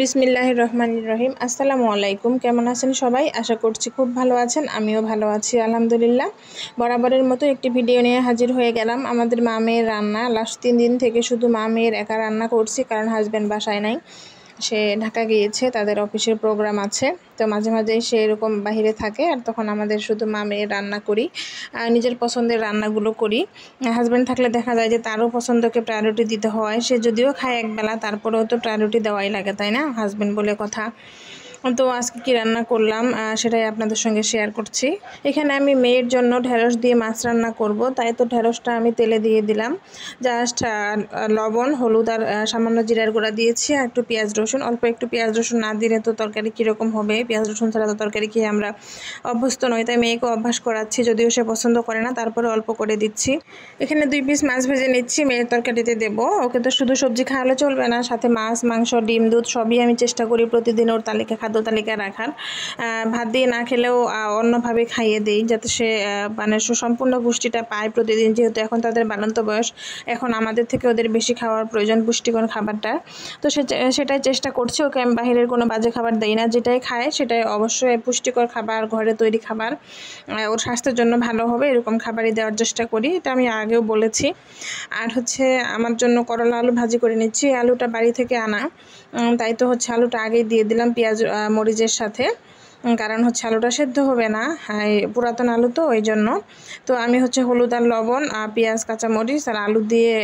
বিসমিল্লাহির রহমানির রহিম। আসসালামু আলাইকুম। কেমন আছেন সবাই? আশা করছি খুব ভালো আছেন। আমিও ভালো আছি আলহামদুলিল্লাহ। বরাবরের মতো একটি ভিডিও নিয়ে হাজির হয়ে গেলাম। আমাদের মা মেয়ের রান্না লাস্ট 3 দিন থেকে শুধু মা মেয়ের একা রান্না করছি, কারণ হাজব্যান্ড বাসায় নাই, সে ঢাকা গিয়েছে, তাদের অফিসের প্রোগ্রাম আছে। তো মাঝে মাঝেই সে এরকম বাহিরে থাকে, আর তখন আমাদের শুধু মা মেয়ের রান্না করি, নিজের পছন্দের রান্নাগুলো করি। হাজব্যান্ড থাকলে দেখা যায় যে তারও পছন্দকে প্রায়োরিটি দিতে হয়। সে যদিও খায় একবেলা, তারপরেও তো প্রায়োরিটি দেওয়াই লাগে, তাই না? হাজব্যান্ড বলে কথা। তো আজকে কি রান্না করলাম সেটাই আপনাদের সঙ্গে শেয়ার করছি। এখানে আমি মেয়ের জন্য ঢেঁড়স দিয়ে মাছ রান্না করব, তাই তো ঢেঁড়সটা আমি তেলে দিয়ে দিলাম। জাস্ট লবণ, হলুদ আর সামান্য জিরার গুঁড়া দিয়েছি, আর একটু পেঁয়াজ রসুন। অল্প একটু পেঁয়াজ রসুন না দিলে তো তরকারি কীরকম হবে? পেঁয়াজ রসুন ছাড়া তো তরকারি খেয়ে আমরা অভ্যস্ত নই, তাই মেয়েকে অভ্যাস করাচ্ছি, যদিও সে পছন্দ করে না, তারপরে অল্প করে দিচ্ছি। এখানে 2 পিস মাছ ভেজে নিচ্ছি, মেয়ের তরকারিতে দেবো। ওকে তো শুধু সবজি খাওয়ালে চলবে না, সাথে মাছ, মাংস, ডিম, দুধ সবই আমি চেষ্টা করি প্রতিদিন ওর খাদ্য তালিকা রাখার। ভাত দিয়ে না খেলেও অন্যভাবে খাইয়ে দিই, যাতে সে মানে সুসম্পূর্ণ পুষ্টিটা পায় প্রতিদিন। যেহেতু এখন তাদের বাড়ন্ত বয়স, এখন আমাদের থেকে ওদের বেশি খাওয়ার প্রয়োজন পুষ্টিকর খাবারটা। তো সেটাই চেষ্টা করছি। ওকে আমি বাহিরের কোনো বাজে খাবার দিই না, যেটাই খায় সেটাই অবশ্যই পুষ্টিকর খাবার, ঘরে তৈরি খাবার, ওর স্বাস্থ্যের জন্য ভালো হবে এরকম খাবারই দেওয়ার চেষ্টা করি। এটা আমি আগেও বলেছি। আর আমার জন্য করলা আলু ভাজি করে নিচ্ছি। আলুটা বাড়ি থেকে আনা, তাই তো আলুটা আগেই দিয়ে দিলাম পেঁয়াজ মরিচের সাথে, কারণ আলুটা সেদ্ধ হবে না, পুরাতন আলু তো ওই জন্য। তো আমি হলুদ আর লবণ, পেঁয়াজ, কাঁচামরিচ আর আলু দিয়ে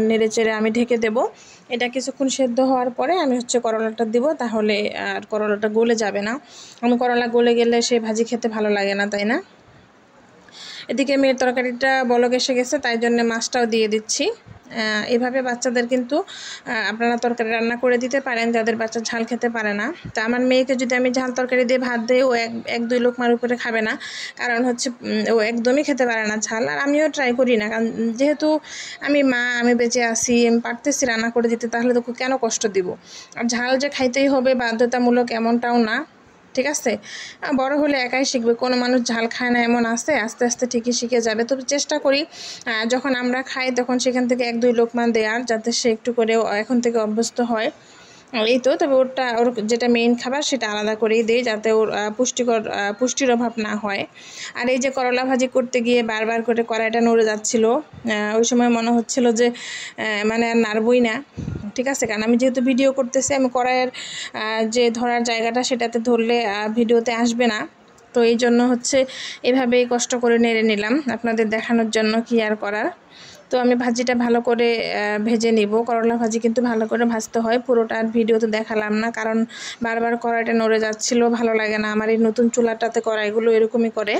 নেড়ে চেড়ে আমি ঢেকে দেব। এটা কিছুক্ষণ সেদ্ধ হওয়ার পরে আমি করলাটা দিব, তাহলে আর করলাটা গলে যাবে না। আমি করলা গলে গেলে সে ভাজি খেতে ভালো লাগে না, তাই না? এদিকে মেয়ের তরকারিটা বলক এসে গেছে, তাই জন্য মাছটাও দিয়ে দিচ্ছি। এভাবে বাচ্চাদের কিন্তু আপনারা তরকারি রান্না করে দিতে পারেন, যাদের বাচ্চা ঝাল খেতে পারে না। তো আমার মেয়েকে যদি আমি ঝাল তরকারি দিয়ে ভাত দিই, ও এক দুই লোকমার উপরে খাবে না, কারণ ও একদমই খেতে পারে না ঝাল। আর আমিও ট্রাই করি না, কারণ যেহেতু আমি বেঁচে আছি, আমি পারতেছি রান্না করে দিতে, তাহলে তো কেন কষ্ট দিব? আর ঝাল যে খাইতেই হবে বাধ্যতামূলক এমনটাও না, ঠিক আছে? বড় হলে একাই শিখবে, কোনো মানুষ ঝাল খায় না এমন আছে, আস্তে আস্তে ঠিকই শিখে যাবে। তবে চেষ্টা করি যখন আমরা খাই তখন সেখান থেকে 1-2 লোকমান দেওয়ার, যাতে সে একটু করে এখন থেকে অভ্যস্ত হয়। এই তো, তবে ওর যেটা মেইন খাবার সেটা আলাদা করেই দেই, যাতে ওর পুষ্টির অভাব না হয়। আর এই যে করলা ভাজি করতে গিয়ে বারবার করে কড়াইটা নড়ে যাচ্ছিল, ওই সময় মনে হচ্ছিল যে মানে আর নাড়বই না, ঠিক আছে? কারণ আমি যেহেতু ভিডিও করতেছি, আমি কড়াইয়ের যে ধরার জায়গাটা সেটাতে ধরলে ভিডিওতে আসবে না। তো এই জন্য এভাবেই কষ্ট করে নেড়ে নিলাম আপনাদের দেখানোর জন্য, কি আর করার। তো আমি ভাজিটা ভালো করে ভেজে নিব। করলা ভাজি কিন্তু ভালো করে ভাজতে হয়। পুরোটা আর ভিডিওতে দেখালাম না, কারণ বারবার কড়াইটা নড়ে যাচ্ছিল, ভালো লাগে না। আমার এই নতুন চুলাটাতে কড়াইগুলো এরকমই করে।